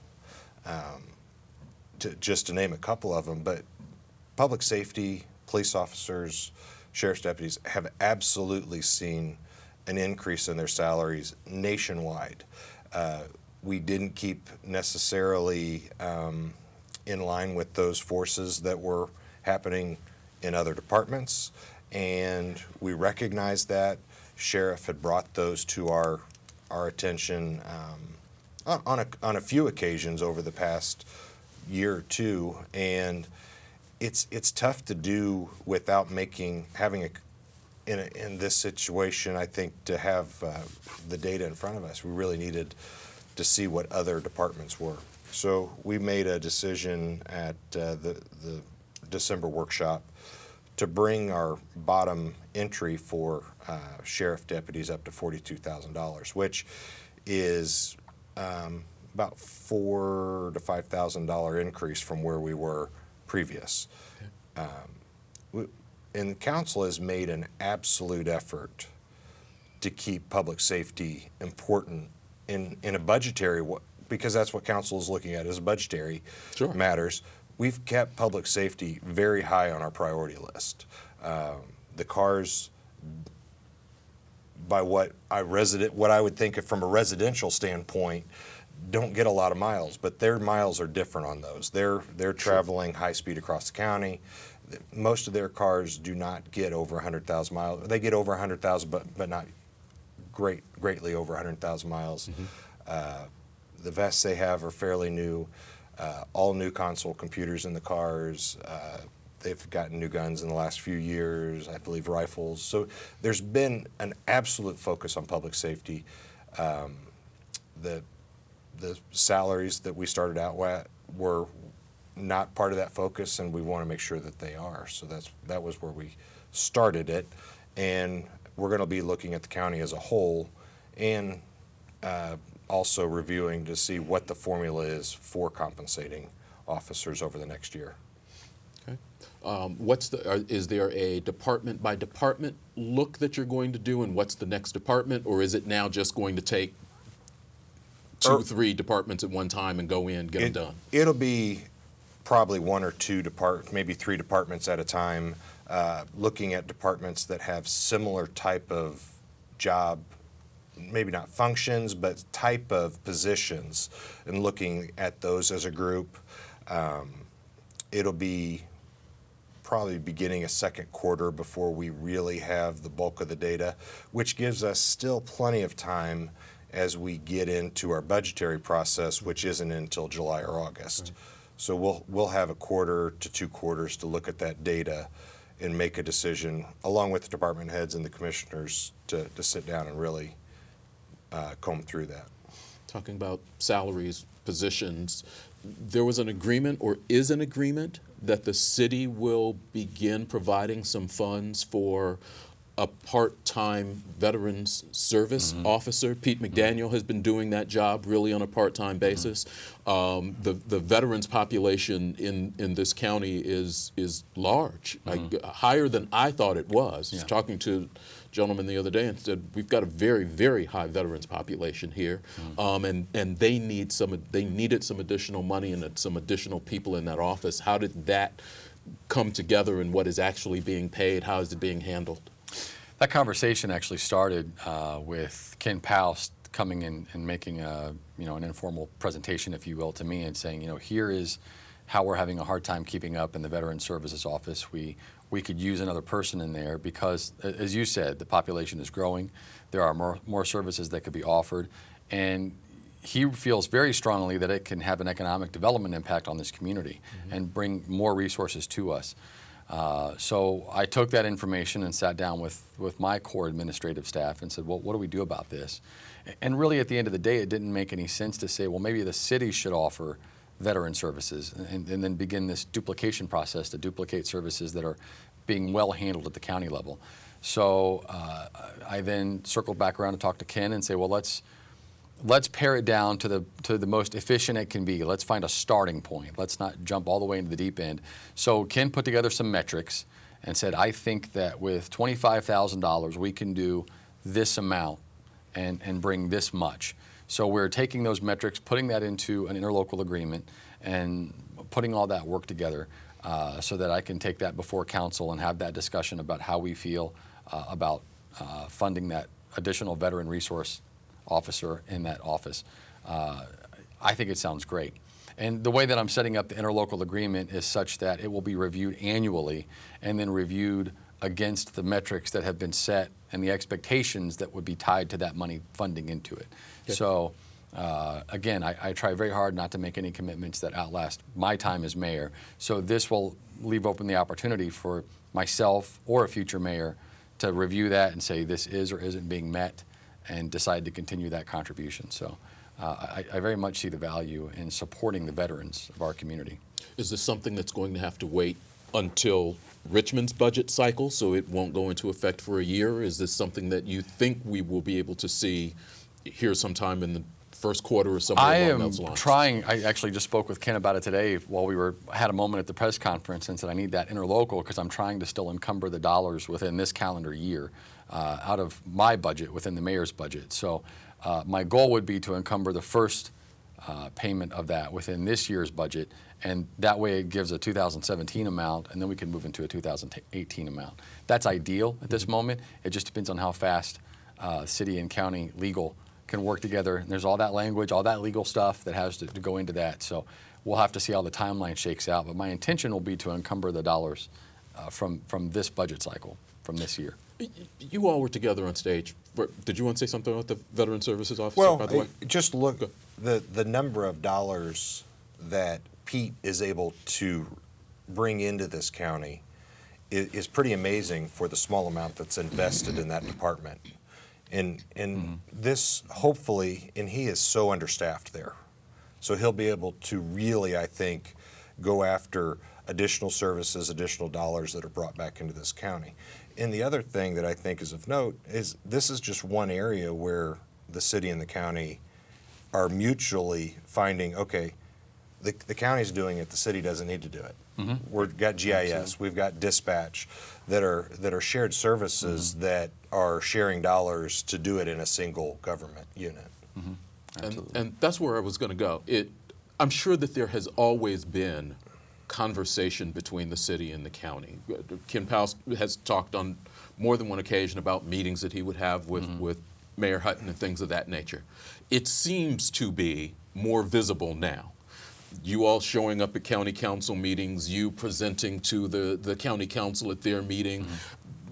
just to name a couple of them, but public safety, police officers, sheriff's deputies have absolutely seen an increase in their salaries nationwide. We didn't keep necessarily in line with those forces that were happening in other departments, and we recognized that. Sheriff had brought those to our attention on a few occasions over the past year or two, and it's tough to do without having in this situation. I think to have the data in front of us, we really needed to see what other departments were. So we made a decision at the December workshop to bring our bottom entry for sheriff deputies up to $42,000, which is about $4,000 to $5,000 increase from where we were previous. And the council has made an absolute effort to keep public safety important in a budgetary, because that's what council is looking at, is budgetary matters. We've kept public safety very high on our priority list. The cars, by what I would think of from a residential standpoint, don't get a lot of miles, but their miles are different on those. They're traveling high speed across the county. Most of their cars do not get over 100,000 miles. They get over 100,000, but not greatly over 100,000 miles. The vests they have are fairly new, all new console computers in the cars. They've gotten new guns in the last few years, I believe rifles. So there's been an absolute focus on public safety. The salaries that we started out with were not part of that focus, and we want to make sure that they are. So that was where we started it, and we're going to be looking at the county as a whole, and also reviewing to see what the formula is for compensating officers over the next year. Okay. Is there a department by department look that you're going to do, and what's the next department, or is it now just going to take 2 or 3 departments at one time and go in, get them done? It'll be probably 1 or 2 maybe 3 departments at a time, looking at departments that have similar type of job, maybe not functions, but type of positions, and looking at those as a group. It'll be probably beginning a second quarter before we really have the bulk of the data, which gives us still plenty of time as we get into our budgetary process, which isn't until July or August. Right. So we'll have a quarter to 2 quarters to look at that data and make a decision, along with the department heads and the commissioners, to sit down and really comb through that. Talking about salaries, positions, there was an agreement, or is an agreement, that the city will begin providing some funds for a part-time veterans service officer. Pete McDaniel has been doing that job really on a part-time basis. The veterans population in this county is large, higher than I thought it was. Yeah. Talking to a gentleman the other day and said, we've got a very, very high veterans population here, and they needed some additional money and some additional people in that office. How did that come together, and what is actually being paid? How is it being handled? That conversation actually started with Ken Paust coming in and making an informal presentation, if you will, to me, and saying, here is how we're having a hard time keeping up in the Veterans Services Office. We could use another person in there because, as you said, the population is growing. There are more services that could be offered, and he feels very strongly that it can have an economic development impact on this community and bring more resources to us. So I took that information and sat down with my core administrative staff and said, well, what do we do about this? And really, at the end of the day, it didn't make any sense to say, well, maybe the city should offer veteran services and then begin this duplication process to duplicate services that are being well handled at the county level. So I then circled back around to talk to Ken and say, well, let's pare it down to the most efficient it can be. Let's find a starting point. Let's not jump all the way into the deep end. So Ken put together some metrics and said, I think that with $25,000 we can do this amount and bring this much. So we're taking those metrics, putting that into an interlocal agreement, and putting all that work together so that I can take that before council and have that discussion about how we feel about funding that additional veteran resource officer in that office. I think it sounds great. And the way that I'm setting up the interlocal agreement is such that it will be reviewed annually and then reviewed against the metrics that have been set and the expectations that would be tied to that money funding into it. Okay. So again, I try very hard not to make any commitments that outlast my time as mayor. So this will leave open the opportunity for myself or a future mayor to review that and say this is or isn't being met, and decide to continue that contribution. So I very much see the value in supporting the veterans of our community. Is this something that's going to have to wait until Richmond's budget cycle, so it won't go into effect for a year? Is this something that you think we will be able to see here sometime in the first quarter or somewhere along those lines? I am trying. I actually just spoke with Ken about it today while we had a moment at the press conference and said I need that interlocal because I'm trying to still encumber the dollars within this calendar year out of my budget within the mayor's budget. So my goal would be to encumber the first payment of that within this year's budget, and that way it gives a 2017 amount, and then we can move into a 2018 amount. That's ideal at this moment. It just depends on how fast city and county legal can work together. And there's all that language, all that legal stuff that has to go into that. So we'll have to see how the timeline shakes out. But my intention will be to encumber the dollars from this budget cycle. from this year. You all were together on stage. Did you want to say something about the Veteran Services Officer, Well, by the way? just look, the number of dollars that Pete is able to bring into this county is pretty amazing for the small amount that's invested in that department. And this, hopefully, and he is so understaffed there. So he'll be able to really, I think, go after additional services, additional dollars that are brought back into this county. And the other thing that I think is of note is this is just one area where the city and the county are mutually finding, okay, the county's doing it, the city doesn't need to do it. We've got GIS, we've got dispatch that are shared services that are sharing dollars to do it in a single government unit. And that's where I was going to go. I'm sure that there has always been conversation between the city and the county. Ken Powell has talked on more than one occasion about meetings that he would have with Mayor Hutton and things of that nature. It seems to be more visible now. You all showing up at county council meetings, you presenting to the county council at their meeting,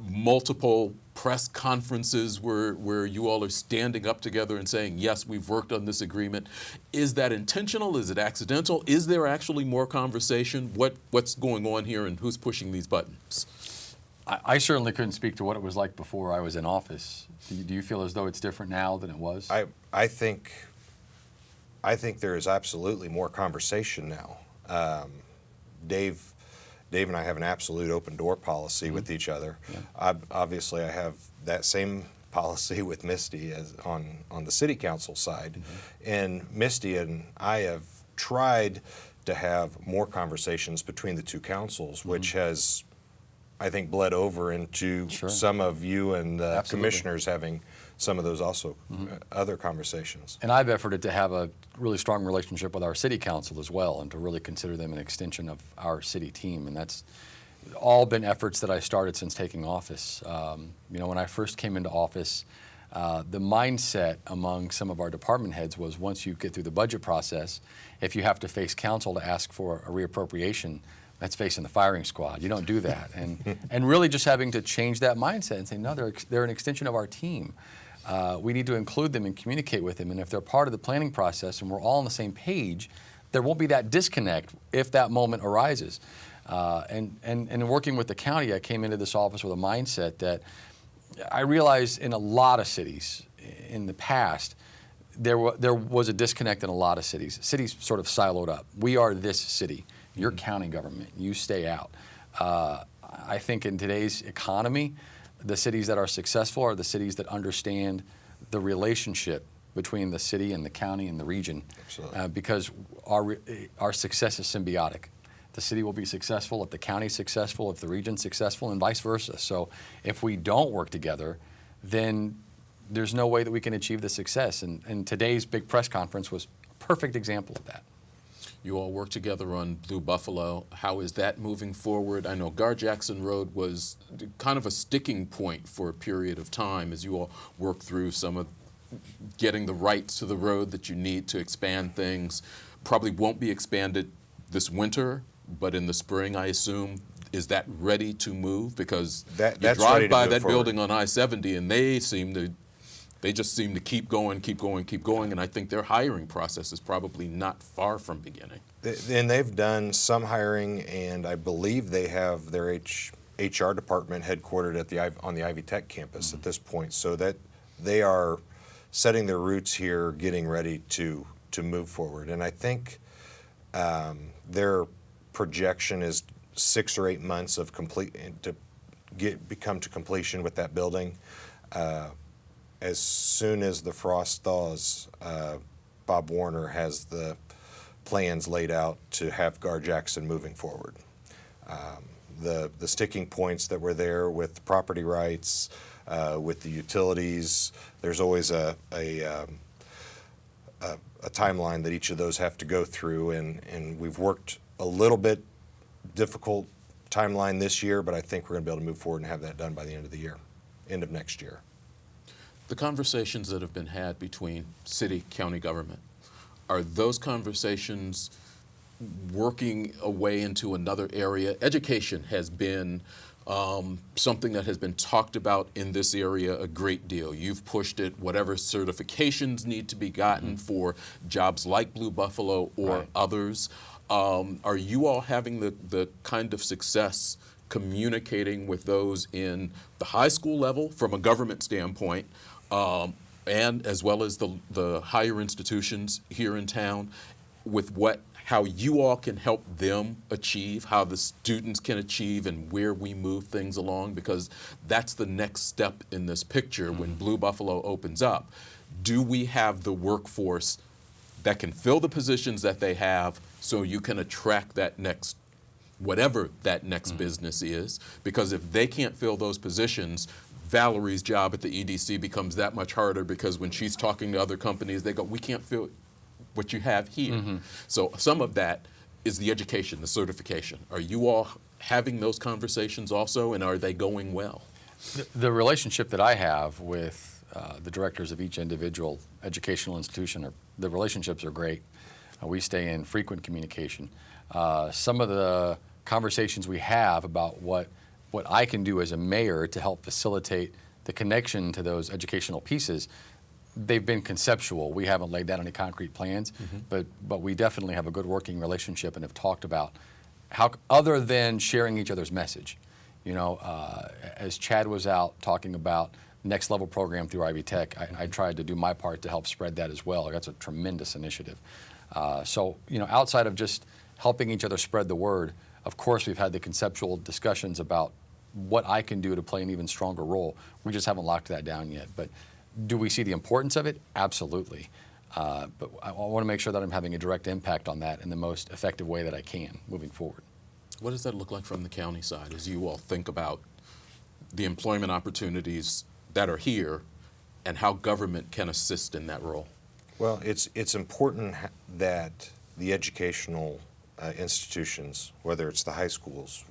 multiple press conferences where you all are standing up together and saying, yes, we've worked on this agreement. Is that intentional? Is it accidental? Is there actually more conversation? What's going on here and who's pushing these buttons? I certainly couldn't speak to what it was like before I was in office. Do you feel as though it's different now than it was? I think there is absolutely more conversation now. Dave and I have an absolute open door policy with each other. Obviously, I have that same policy with Misty as on the city council side. And Misty and I have tried to have more conversations between the two councils, which has, I think, bled over into some of you and the commissioners having some of those also other conversations. And I've efforted to have a really strong relationship with our city council as well, and to really consider them an extension of our city team. And that's all been efforts that I started since taking office. When I first came into office, the mindset among some of our department heads was once you get through the budget process, if you have to face council to ask for a reappropriation, that's facing the firing squad. You don't do that. And really just having to change that mindset and say, no, they're an extension of our team. We need to include them and communicate with them. And if they're part of the planning process and we're all on the same page, there won't be that disconnect if that moment arises. And in working with the county, I came into this office with a mindset that I realized in a lot of cities in the past, there was a disconnect in a lot of cities. Cities sort of siloed up. We are this city. You're county government. You stay out. I think in today's economy, the cities that are successful are the cities that understand the relationship between the city and the county and the region. Because our success is symbiotic. The city will be successful if the county's successful, if the region's successful, and vice versa. So if we don't work together, then there's no way that we can achieve the success. And today's big press conference was a perfect example of that. You all work together on Blue Buffalo. How is that moving forward? I know Gar Jackson Road was kind of a sticking point for a period of time as you all work through some of getting the rights to the road that you need to expand things. Probably won't be expanded this winter, but in the spring, I assume. Is that ready to move? Because you drive by that building on I-70 and they just seem to keep going, and I think their hiring process is probably not far from beginning. And they've done some hiring, and I believe they have their HR department headquartered on the Ivy Tech campus at this point, so that they are setting their roots here, getting ready to move forward. And I think their projection is 6 or 8 months of become to completion with that building. As soon as the frost thaws, Bob Warner has the plans laid out to have Gar Jackson moving forward. The sticking points that were there with property rights, with the utilities, there's always a timeline that each of those have to go through, and we've worked a little bit difficult timeline this year, but I think we're going to be able to move forward and have that done by the end of next year. The conversations that have been had between city, county government, are those conversations working a way into another area? Education has been something that has been talked about in this area a great deal. You've pushed it, whatever certifications need to be gotten for jobs like Blue Buffalo or others. Are you all having the kind of success communicating with those in the high school level from a government standpoint, and as well as the higher institutions here in town, with how you all can help them achieve, how the students can achieve, and where we move things along? Because that's the next step in this picture when Blue Buffalo opens up. Do we have the workforce that can fill the positions that they have so you can attract that next, whatever that next business is? Because if they can't fill those positions, Valerie's job at the EDC becomes that much harder, because when she's talking to other companies, they go, we can't fill what you have here. So some of that is the education, the certification. Are you all having those conversations also, and are they going well? The relationship that I have with the directors of each individual educational institution, the relationships are great. We stay in frequent communication. Some of the conversations we have about what I can do as a mayor to help facilitate the connection to those educational pieces, they've been conceptual. We haven't laid down any concrete plans, but we definitely have a good working relationship and have talked about how, other than sharing each other's message. You know, as Chad was out talking about next level program through Ivy Tech, I tried to do my part to help spread that as well. That's a tremendous initiative. So, you know, outside of just helping each other spread the word, of course we've had the conceptual discussions about what I can do to play an even stronger role. We just haven't locked that down yet. But do we see the importance of it? Absolutely. But I want to make sure that I'm having a direct impact on that in the most effective way that I can moving forward. What does that look like from the county side as you all think about the employment opportunities that are here and how government can assist in that role? Well, it's important that the educational institutions, whether it's the high schools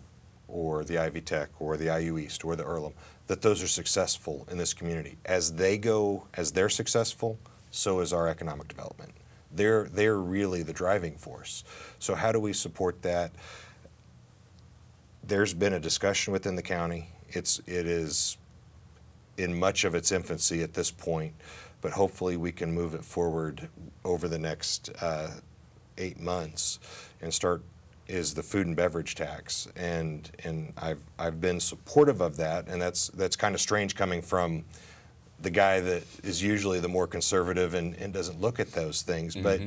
or the Ivy Tech or the IU East or the Earlham, that those are successful in this community. As they're successful, so is our economic development. They're really the driving force. So how do we support that? There's been a discussion within the county. It is in much of its infancy at this point, but hopefully we can move it forward over the next 8 months and start is the food and beverage tax, and I've been supportive of that, and that's kind of strange coming from the guy that is usually the more conservative and doesn't look at those things. But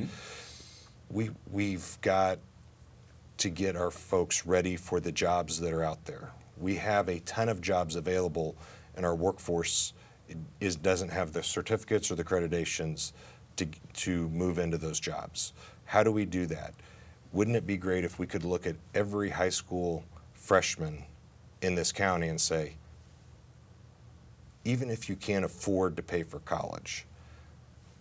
we've got to get our folks ready for the jobs that are out there. We have a ton of jobs available, and our workforce doesn't have the certificates or the accreditations to move into those jobs. How do we do that? Wouldn't it be great if we could look at every high school freshman in this county and say, even if you can't afford to pay for college,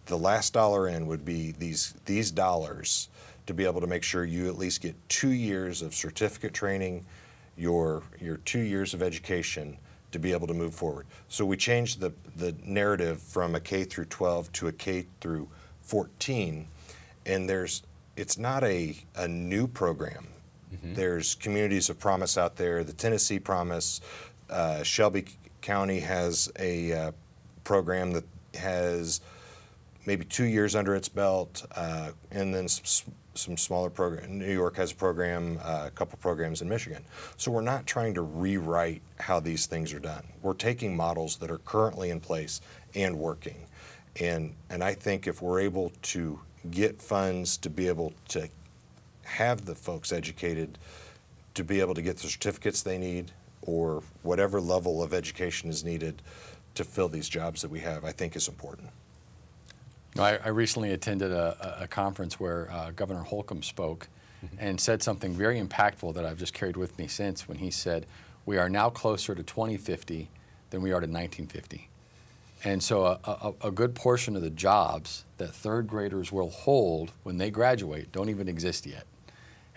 the last dollar in would be these dollars to be able to make sure you at least get 2 years of certificate training, your 2 years of education to be able to move forward. So we changed the narrative from a K through 12 to a K through 14, and it's not a new program. There's Communities of Promise out there, the Tennessee Promise. Shelby County has a program that has maybe 2 years under its belt, and then some smaller programs. New York has a program, a couple programs in Michigan. So we're not trying to rewrite how these things are done. We're taking models that are currently in place and working. And I think if we're able to get funds to be able to have the folks educated, to be able to get the certificates they need, or whatever level of education is needed to fill these jobs that we have, I think is important. I recently attended a conference where Governor Holcomb spoke and said something very impactful that I've just carried with me since, when he said, we are now closer to 2050 than we are to 1950. And so a good portion of the jobs that third graders will hold when they graduate don't even exist yet.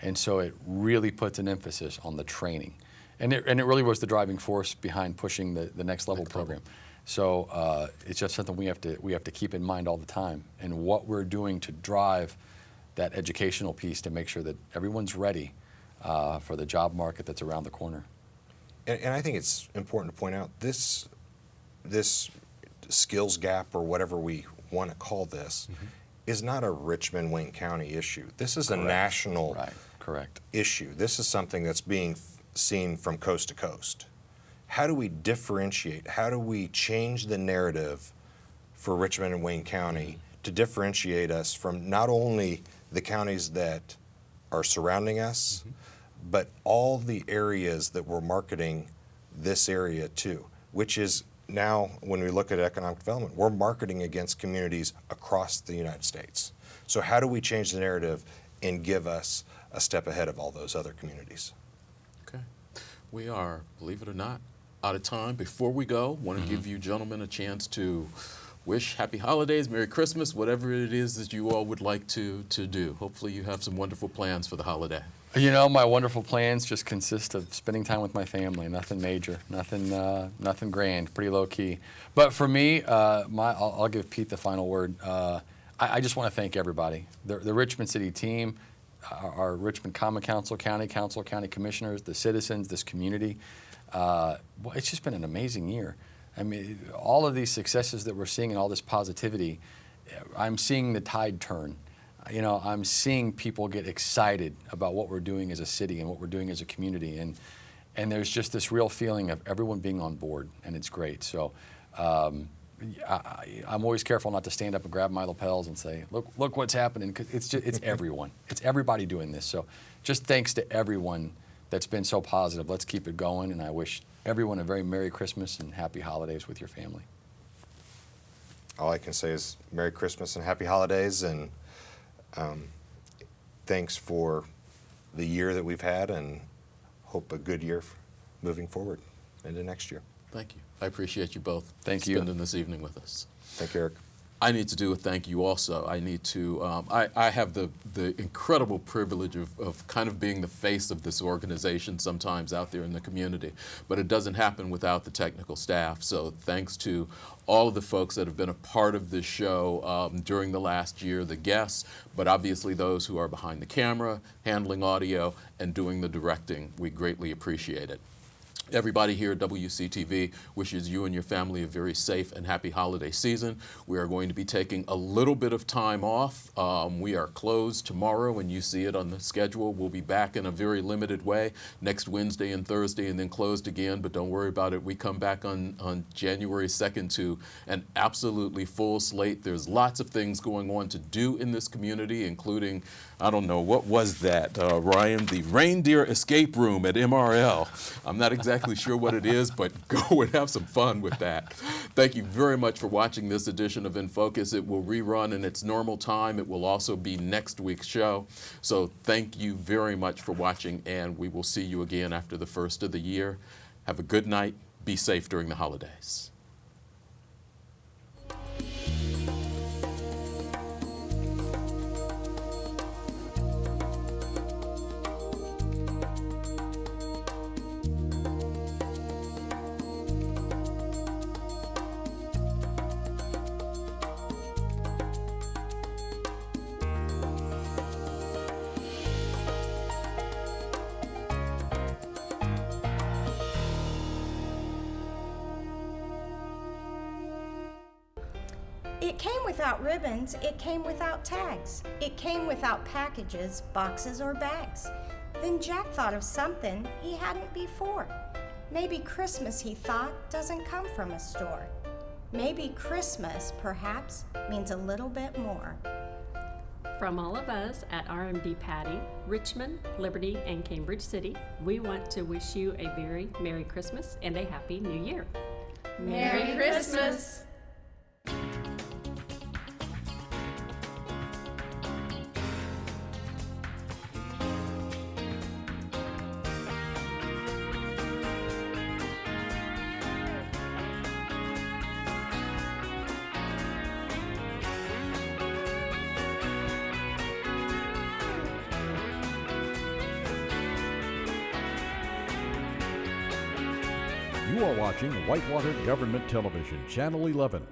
And so it really puts an emphasis on the training. And it really was the driving force behind pushing the next level program. So it's just something we have to keep in mind all the time, and what we're doing to drive that educational piece to make sure that everyone's ready for the job market that's around the corner. and I think it's important to point out this skills gap, or whatever we want to call this, is not a Richmond, Wayne County issue. This is a national issue. This is something that's being seen from coast to coast. How do we differentiate? How do we change the narrative for Richmond and Wayne County to differentiate us from not only the counties that are surrounding us, but all the areas that we're marketing this area to, which is now, when we look at economic development, we're marketing against communities across the United States. So how do we change the narrative and give us a step ahead of all those other communities? Okay. We are, believe it or not, out of time. Before we go, want to give you gentlemen a chance to wish happy holidays, Merry Christmas, whatever it is that you all would like to do. Hopefully you have some wonderful plans for the holiday. You know, my wonderful plans just consist of spending time with my family. Nothing major, nothing grand, pretty low key. But for me, I'll give Pete the final word. I just want to thank everybody, the Richmond City team, our Richmond Common Council, County Council, County Commissioners, the citizens, this community. It's just been an amazing year. I mean, all of these successes that we're seeing and all this positivity, I'm seeing the tide turn. You know, I'm seeing people get excited about what we're doing as a city and what we're doing as a community, and there's just this real feeling of everyone being on board, and it's great. So I'm always careful not to stand up and grab my lapels and say, look what's happening, because it's everyone. It's everybody doing this. So just thanks to everyone that's been so positive. Let's keep it going, and I wish everyone a very Merry Christmas and Happy Holidays with your family. All I can say is Merry Christmas and Happy Holidays, and thanks for the year that we've had, and hope a good year moving forward into next year. Thank you. I appreciate you both spending this evening with us. Thank you, Eric. I need to do a thank you also. I need to, I have the incredible privilege of kind of being the face of this organization sometimes out there in the community, but it doesn't happen without the technical staff. So thanks to all of the folks that have been a part of this show during the last year, the guests, but obviously those who are behind the camera, handling audio, and doing the directing. We greatly appreciate it. Everybody here at WCTV wishes you and your family a very safe and happy holiday season. We are going to be taking a little bit of time off. We are closed tomorrow, and you see it on the schedule. We'll be back in a very limited way next Wednesday and Thursday, and then closed again, but don't worry about it. We come back on January 2nd to an absolutely full slate. There's lots of things going on to do in this community, including, I don't know, what was that, Ryan? The Reindeer Escape Room at MRL. I'm not exactly sure what it is, but go and have some fun with that. Thank you very much for watching this edition of In Focus. It will rerun in its normal time. It will also be next week's show. So thank you very much for watching, and we will see you again after the first of the year. Have a good night. Be safe during the holidays. It came without ribbons, it came without tags, it came without packages, boxes, or bags. Then Jack thought of something he hadn't before. Maybe Christmas, he thought, doesn't come from a store. Maybe Christmas, perhaps, means a little bit more. From all of us at RMD Patty, Richmond, Liberty, and Cambridge City, we want to wish you a very Merry Christmas and a Happy New Year. Merry Christmas! You are watching Whitewater Government Television, Channel 11.